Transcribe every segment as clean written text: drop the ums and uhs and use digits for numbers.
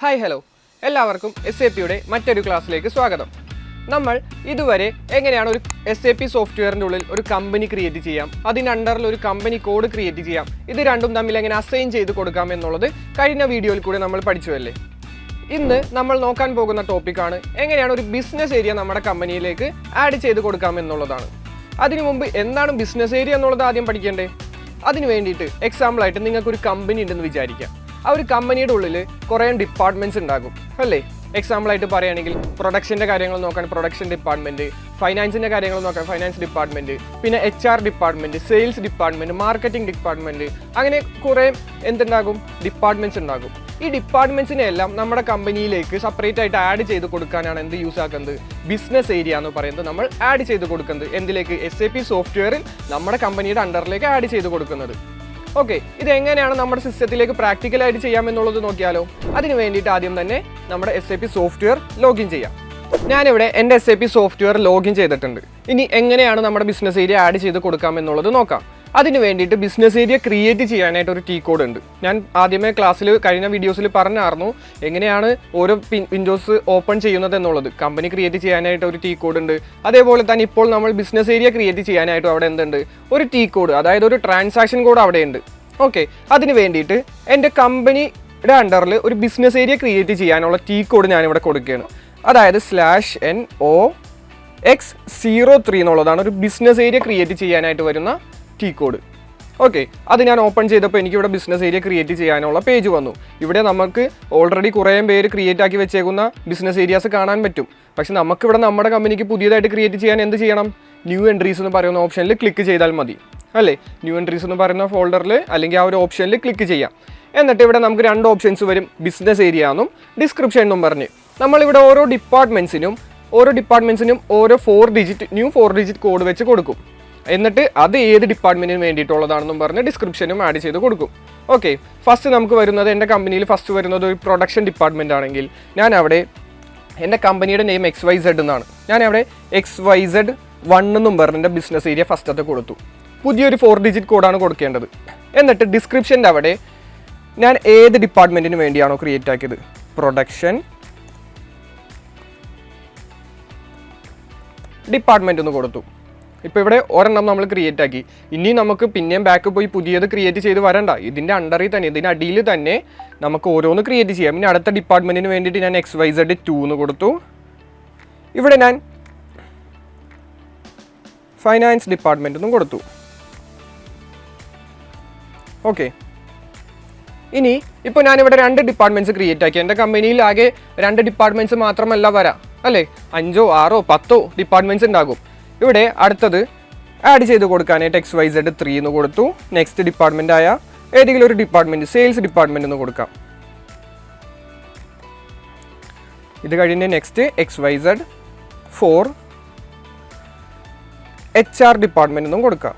Hi hello എല്ലാവർക്കും SAPയുടെ മറ്റൊരു ക്ലാസ്സിലേക്ക് സ്വാഗതം. നമ്മൾ ഇതുവരെ എങ്ങനെയാണ് ഒരു SAP സോഫ്റ്റ്വെയറിൻ്റെ ഉള്ളിൽ ഒരു കമ്പനി ക്രിയേറ്റ് ചെയ്യാം, അതിൻ്റെ അണ്ടറിൽ ഒരു കമ്പനി കോഡ് ക്രിയേറ്റ് ചെയ്യാം, ഇത് രണ്ടും തമ്മിൽ എങ്ങനെ അസൈൻ ചെയ്ത് കൊടുക്കാം എന്നുള്ളത് കഴിഞ്ഞ വീഡിയോയിൽ കൂടി നമ്മൾ പഠിച്ചുവല്ലേ. ഇന്ന് നമ്മൾ നോക്കാൻ പോകുന്ന ടോപ്പിക്കാണ് എങ്ങനെയാണ് ഒരു ബിസിനസ് ഏരിയ നമ്മുടെ കമ്പനിയിലേക്ക് ആഡ് ചെയ്ത് കൊടുക്കാം എന്നുള്ളതാണ്. അതിനു മുമ്പ് എന്താണ് ബിസിനസ് ഏരിയ എന്നുള്ളത് ആദ്യം പഠിക്കേണ്ടേ. അതിന് വേണ്ടിയിട്ട് എക്സാമ്പിളായിട്ട് നിങ്ങൾക്കൊരു കമ്പനി ഉണ്ടെന്ന് വിചാരിക്കാം. ആ ഒരു കമ്പനിയുടെ ഉള്ളിൽ കുറേ ഡിപ്പാർട്ട്മെൻറ്റ്സ് ഉണ്ടാകും അല്ലേ. എക്സാമ്പിളായിട്ട് പറയുകയാണെങ്കിൽ പ്രൊഡക്ഷൻ്റെ കാര്യങ്ങൾ നോക്കാൻ പ്രൊഡക്ഷൻ ഡിപ്പാർട്ട്മെൻറ്റ്, ഫൈനാൻസിൻ്റെ കാര്യങ്ങൾ നോക്കാൻ ഫൈനാൻസ് ഡിപ്പാർട്ട്മെൻറ്റ്, പിന്നെ HR department, sales department, marketing department, അങ്ങനെ കുറേ എന്തുണ്ടാകും ഡിപ്പാർട്ട്മെൻറ്റ്സ് ഉണ്ടാകും. ഈ ഡിപ്പാർട്ട്മെൻറ്റ്സിനെ എല്ലാം നമ്മുടെ കമ്പനിയിലേക്ക് സെപ്പറേറ്റ് ആയിട്ട് ആഡ് ചെയ്ത് കൊടുക്കാനാണ് എന്ത് യൂസ് ആക്കുന്നത്, ബിസിനസ് ഏരിയ എന്ന് പറയുന്നത് നമ്മൾ ആഡ് ചെയ്ത് കൊടുക്കുന്നത്. എന്തിലേക്ക്? SAP സോഫ്റ്റ്വെയറിൽ നമ്മുടെ കമ്പനിയുടെ അണ്ടറിലേക്ക് ആഡ് ചെയ്ത് കൊടുക്കുന്നത്. ഓക്കെ, ഇതെങ്ങനെയാണ് നമ്മുടെ സിസ്റ്റത്തിലേക്ക് പ്രാക്ടിക്കലായിട്ട് ചെയ്യാമെന്നുള്ളത് നോക്കിയാലോ. അതിന് വേണ്ടിയിട്ട് ആദ്യം തന്നെ നമ്മുടെ SAP സോഫ്റ്റ്വെയർ ലോഗിൻ ചെയ്യാം. ഞാനിവിടെ എൻ്റെ SAP സോഫ്റ്റ്വെയർ ലോഗിൻ ചെയ്തിട്ടുണ്ട്. ഇനി എങ്ങനെയാണ് നമ്മുടെ ബിസിനസ് ഏരിയ ആഡ് ചെയ്ത് കൊടുക്കാമെന്നുള്ളത് നോക്കാം. അതിന് വേണ്ടിയിട്ട് ബിസിനസ് ഏരിയ ക്രിയേറ്റ് ചെയ്യാനായിട്ട് ഒരു T കോഡ് ഉണ്ട്. ഞാൻ ആദ്യമേ ക്ലാസ്സിൽ കഴിഞ്ഞ വീഡിയോസിൽ പറഞ്ഞായിരുന്നു എങ്ങനെയാണ് ഓരോ വിൻഡോസ് ഓപ്പൺ ചെയ്യുന്നത് എന്നുള്ളത്. കമ്പനി ക്രിയേറ്റ് ചെയ്യാനായിട്ട് ഒരു T കോഡ് ഉണ്ട്. അതേപോലെ തന്നെ ഇപ്പോൾ നമ്മൾ ബിസിനസ് ഏരിയ ക്രിയേറ്റ് ചെയ്യാനായിട്ടും അവിടെ എന്തുണ്ട്, ഒരു T കോഡ്, അതായത് ഒരു ട്രാൻസാക്ഷൻ കോഡ് അവിടെ ഉണ്ട്. ഓക്കെ, അതിന് വേണ്ടിയിട്ട് എൻ്റെ കമ്പനിയുടെ അണ്ടറിൽ ഒരു ബിസിനസ് ഏരിയ ക്രിയേറ്റ് ചെയ്യാനുള്ള T കോഡ് ഞാനിവിടെ കൊടുക്കുകയാണ്. അതായത് /NOX03 എന്നുള്ളതാണ് ഒരു ബിസിനസ് ഏരിയ ക്രിയേറ്റ് ചെയ്യാനായിട്ട് വരുന്ന T കോഡ്. ഓക്കെ, അത് ഞാൻ ഓപ്പൺ ചെയ്തപ്പോൾ എനിക്കിവിടെ ബിസിനസ് ഏരിയ ക്രിയേറ്റ് ചെയ്യാനുള്ള പേജ് വന്നു. ഇവിടെ നമുക്ക് ഓൾറെഡി കുറേ പേര് ക്രിയേറ്റ് ആക്കി വെച്ചേക്കുന്ന ബിസിനസ് ഏരിയാസ് കാണാൻ പറ്റും. പക്ഷെ നമുക്കിവിടെ നമ്മുടെ കമ്പനിക്ക് പുതിയതായിട്ട് ക്രിയേറ്റ് ചെയ്യാൻ എന്ത് ചെയ്യണം? ന്യൂ എൻട്രീസ് എന്ന് പറയുന്ന ഓപ്ഷനിൽ ക്ലിക്ക് ചെയ്താൽ മതി അല്ലേ. ന്യൂ എൻട്രീസ് എന്ന് പറയുന്ന ഫോൾഡറിൽ അല്ലെങ്കിൽ ആ ഒരു ഓപ്ഷനിൽ ക്ലിക്ക് ചെയ്യാം. എന്നിട്ട് ഇവിടെ നമുക്ക് രണ്ട് ഓപ്ഷൻസ് വരും, ബിസിനസ് ഏരിയ എന്നും ഡിസ്ക്രിപ്ഷൻ എന്നും പറഞ്ഞ്. നമ്മളിവിടെ ഓരോ ഡിപ്പാർട്ട്മെൻറ്റ്സിനും ഓരോ 4 ഡിജിറ്റ് കോഡ് വെച്ച് കൊടുക്കും. എന്നിട്ട് അത് ഏത് ഡിപ്പാർട്ട്മെൻറ്റിന് വേണ്ടിയിട്ടുള്ളതാണെന്നും പറഞ്ഞ് ഡിസ്ക്രിപ്ഷനും ആഡ് ചെയ്ത് കൊടുക്കും. ഓക്കെ, ഫസ്റ്റ് നമുക്ക് വരുന്നത്, എൻ്റെ കമ്പനിയിൽ ഫസ്റ്റ് വരുന്നത് ഒരു പ്രൊഡക്ഷൻ ഡിപ്പാർട്ട്മെൻ്റ് ആണെങ്കിൽ ഞാൻ അവിടെ എൻ്റെ കമ്പനിയുടെ നെയിം XYZ എന്നാണ്. ഞാൻ അവിടെ XYZ1 എന്നും പറഞ്ഞ് എൻ്റെ ബിസിനസ് ഏരിയ ഫസ്റ്റത്തെ കൊടുത്തു. പുതിയൊരു 4 ഡിജിറ്റ് കോഡാണ് കൊടുക്കേണ്ടത്. എന്നിട്ട് ഡിസ്ക്രിപ്ഷൻ്റെ അവിടെ ഞാൻ ഏത് ഡിപ്പാർട്ട്മെൻറ്റിന് വേണ്ടിയാണോ ക്രിയേറ്റ് ആക്കിയത്, പ്രൊഡക്ഷൻ ഡിപ്പാർട്ട്മെൻറ്റ് എന്ന് കൊടുത്തു. ഇപ്പോൾ ഇവിടെ ഒരെണ്ണം നമ്മൾ ക്രിയേറ്റ് ആക്കി. ഇനി നമുക്ക് പിന്നെയും ബാക്ക് പോയി പുതിയത് ക്രിയേറ്റ് ചെയ്ത് വരണ്ട. ഇതിൻ്റെ അണ്ടറിൽ തന്നെ, ഇതിൻ്റെ അടിയിൽ തന്നെ നമുക്ക് ഓരോന്ന് ക്രിയേറ്റ് ചെയ്യാം. പിന്നെ അടുത്ത ഡിപ്പാർട്ട്മെൻറ്റിന് വേണ്ടിയിട്ട് ഞാൻ XYZ2 എന്ന് കൊടുത്തു. ഇവിടെ ഞാൻ ഫൈനാൻസ് ഡിപ്പാർട്ട്മെൻറ്റ് എന്നും കൊടുത്തു. ഓക്കെ, ഇനി ഇപ്പോൾ ഞാനിവിടെ 2 ഡിപ്പാർട്ട്മെൻറ്റ്സ് ക്രിയേറ്റ് ആക്കി. എൻ്റെ കമ്പനിയിൽ ആകെ 2 ഡിപ്പാർട്ട്മെൻറ്റ്സ് മാത്രമല്ല വരാം അല്ലേ, 5, 6, 10 ഡിപ്പാർട്ട്മെൻറ്റ്സ് ഉണ്ടാകും. ഇവിടെ അടുത്തത് ആഡ് ചെയ്ത് കൊടുക്കാനായിട്ട് XYZ3 എന്ന് കൊടുത്തു. നെക്സ്റ്റ് ഡിപ്പാർട്ട്മെൻ്റ് ആയ ഏതെങ്കിലും ഒരു ഡിപ്പാർട്ട്മെൻറ്റ്, സെയിൽസ് ഡിപ്പാർട്ട്മെൻറ്റ് എന്ന് കൊടുക്കാം. ഇത് കഴിഞ്ഞ് നെക്സ്റ്റ് XYZ4 HR ഡിപ്പാർട്ട്മെൻറ്റ് എന്നും കൊടുക്കാം.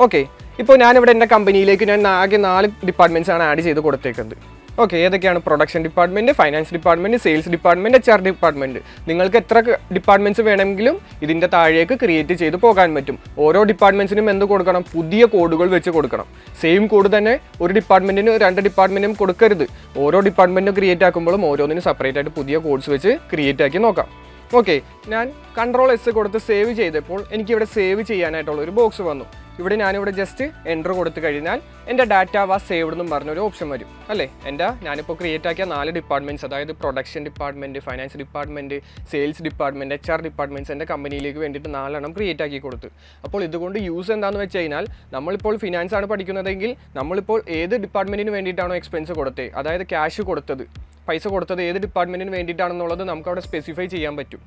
ഓക്കെ, ഇപ്പോൾ ഞാനിവിടെ എൻ്റെ കമ്പനിയിലേക്ക് ഞാൻ ആകെ 4 ഡിപ്പാർട്ട്മെൻറ്റ്സ് ആണ് ആഡ് ചെയ്ത് കൊടുത്തേക്കുന്നത്. ഓക്കെ, ഏതൊക്കെയാണ്? Production department, finance department, sales department, HR department. നിങ്ങൾക്ക് എത്ര ഡിപ്പാർട്ട്മെൻറ്റ്സ് വേണമെങ്കിലും ഇതിൻ്റെ താഴേക്ക് ക്രിയേറ്റ് ചെയ്ത് പോകാൻ പറ്റും. ഓരോ ഡിപ്പാർട്ട്മെൻറ്റ്സിനും എന്ത് കൊടുക്കണം? പുതിയ കോഡുകൾ വെച്ച് കൊടുക്കണം. സെയിം കോഡ് തന്നെ ഒരു ഡിപ്പാർട്ട്മെൻറ്റിനും 2 ഡിപ്പാർട്ട്മെൻറ്റിനും കൊടുക്കരുത്. ഓരോ ഡിപ്പാർട്ട്മെൻറ്റും ക്രിയേറ്റ് ആക്കുമ്പോഴും ഓരോന്നിനും സെപ്പറേറ്റ് ആയിട്ട് പുതിയ കോഡ്സ് വെച്ച് ക്രിയേറ്റ് ആക്കി നോക്കാം. ഓക്കെ, ഞാൻ Ctrl+S കൊടുത്ത് സേവ് ചെയ്തപ്പോൾ എനിക്കിവിടെ സേവ് ചെയ്യാനായിട്ടുള്ള ഒരു ബോക്സ് വന്നു. ഇവിടെ ഞാനിവിടെ ജസ്റ്റ് എൻ്റർ കൊടുത്തു കഴിഞ്ഞാൽ എൻ്റെ ഡാറ്റ വാസ് സേവ്ഡ് എന്നും പറഞ്ഞൊരു ഓപ്ഷൻ വരും അല്ലേ. ഞാനിപ്പോൾ ക്രിയേറ്റ് ആക്കിയ 4 ഡിപ്പാർട്ട്മെൻറ്റ്സ്, അതായത് production department, finance department, sales department, HR departments എൻ്റെ കമ്പനിയിലേക്ക് വേണ്ടിയിട്ട് 4 എണ്ണം ക്രിയേറ്റ് ആക്കി കൊടുത്തു. അപ്പോൾ ഇതുകൊണ്ട് യൂസ് എന്താണെന്ന് വെച്ച് കഴിഞ്ഞാൽ, നമ്മളിപ്പോൾ ഫിനാൻസ് ആണ് പഠിക്കുന്നതെങ്കിൽ നമ്മളിപ്പോൾ ഏത് ഡിപ്പാർട്ട്മെൻറ്റിന് വേണ്ടിയിട്ടാണോ എക്സ്പെൻസ് കൊടുത്തത്, അതായത് ക്യാഷ് കൊടുത്തത്, പൈസ കൊടുത്തത് ഏത് ഡിപ്പാർട്ട്മെൻറ്റിന് വേണ്ടിയിട്ടാണെന്നുള്ളത് നമുക്ക് അവിടെ സ്പെസിഫൈ ചെയ്യാൻ പറ്റും.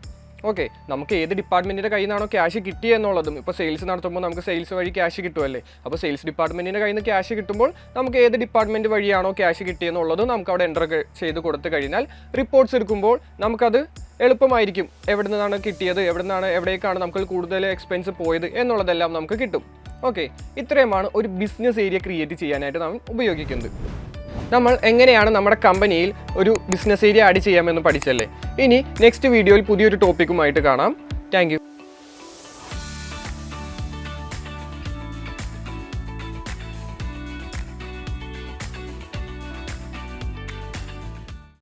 ഓക്കെ, നമുക്ക് ഏത് ഡിപ്പാർട്ട്മെൻറ്റിൻ്റെ കയ്യിൽ നിന്നാണോ ക്യാഷ് കിട്ടിയെന്നുള്ളതും, ഇപ്പോൾ സെയിൽസ് നടത്തുമ്പോൾ നമുക്ക് സെയിൽസ് വഴി ക്യാഷ് കിട്ടുമല്ലേ. അപ്പോൾ സെയിൽസ് ഡിപ്പാർട്ട്മെൻറ്റിൻ്റെ കയ്യിൽ നിന്ന് ക്യാഷ് കിട്ടുമ്പോൾ നമുക്ക് ഏത് ഡിപ്പാർട്ട്മെൻറ്റ് വഴിയാണോ ക്യാഷ് കിട്ടിയെന്നുള്ളതും നമുക്ക് അവിടെ എൻ്റർ ചെയ്ത് കൊടുത്തു കഴിഞ്ഞാൽ റിപ്പോർട്ട്സ് എടുക്കുമ്പോൾ നമുക്കത് എളുപ്പമായിരിക്കും. എവിടെ നിന്നാണ് കിട്ടിയത്, എവിടേക്കാണ് നമുക്ക് കൂടുതൽ എക്സ്പെൻസ് പോയത് എന്നുള്ളതെല്ലാം നമുക്ക് കിട്ടും. ഓക്കെ, ഇത്രയുമാണ് ഒരു ബിസിനസ് ഏരിയ ക്രിയേറ്റ് ചെയ്യാനായിട്ട് നാം ഉപയോഗിക്കുന്നത്. നമ്മൾ എങ്ങനെയാണ് നമ്മുടെ കമ്പനിയിൽ ഒരു ബിസിനസ് ഏരിയ ആഡ് ചെയ്യാമെന്ന് പഠിച്ചല്ലേ. ഇനി നെക്സ്റ്റ് വീഡിയോയിൽ പുതിയൊരു ടോപ്പിക്കുമായിട്ട് കാണാം. Thank you.